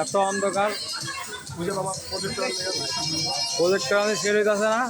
এত অন্ধকার প্রজেক্টর আমাদের শেষ হইতেছে না।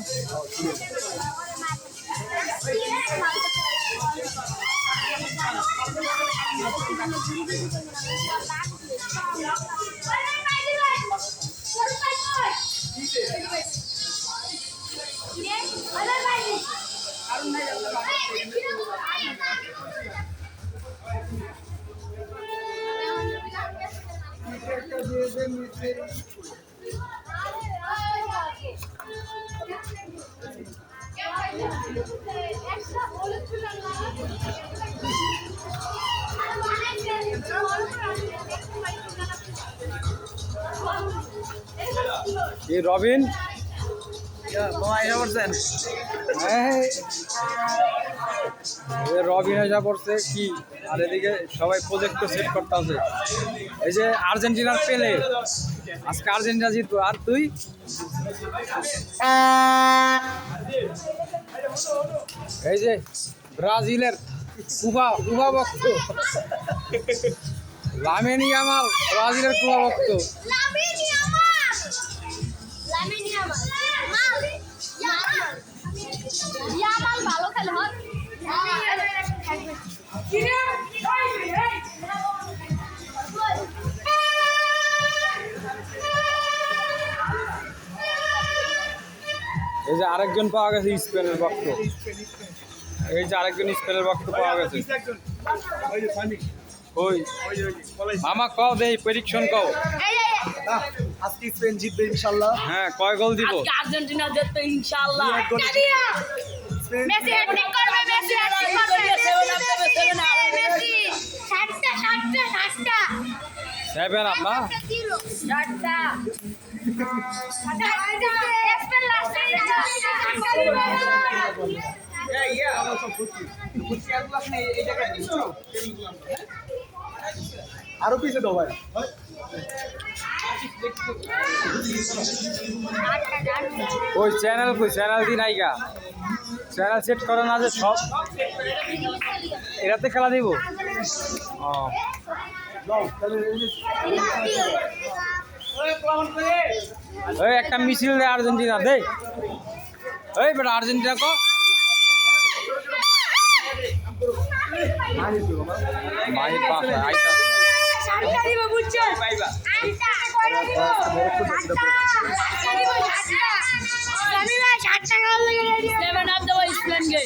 এই রবিন রবিন এসে পড়ছে কি, আর এদিকে সবাই প্রজেক্ট সেট করতে আছে। এই যে আর্জেন্টিনার পেলে, আজকে আর্জেন্টিনা জিতবো। আর তুই এই যে ব্রাজিলের কুবা ভক্ত লামিন ইয়ামাল, ব্রাজিলের কুবা ভক্ত। ভালো খেলে এই যে আরেকজন পাওয়া গেছে স্পেনের ভক্ত, এই যে আরেকজন স্পেনের ভক্ত পাওয়া গেছে। ওই মামা কও দেই প্রেডিকশন কও। আজকে স্পেন জিতবে ইনশাআল্লাহ। হ্যাঁ, কয় গোল দিব? আজকে আর্জেন্টিনা জিতবে ইনশাআল্লাহ। মেসি হ্যাট্রিক করবে, মেসি হ্যাট্রিক করবে, মেসি 60টা 7 আপ না? 60টা স্পেন লাস্টে আরো পিছে দাও ভাই। ওই চ্যানেল কই, চ্যানেল দি নাইগা, চ্যানেল সেট করো না যে সব এরাতে খেলা দিব। ওই একটা মিছিল দে আর্জেন্টিনা দে, ওই বেটা আর্জেন্টিনা কো মাই পাশে আইতা শান্তা দিব বুঝছো পাইবা আইতা করে দিব শান্তা দিব শান্তা আমি ভাই 60 টাকা লাগে রেডি 7 আপ দাও স্পেন গে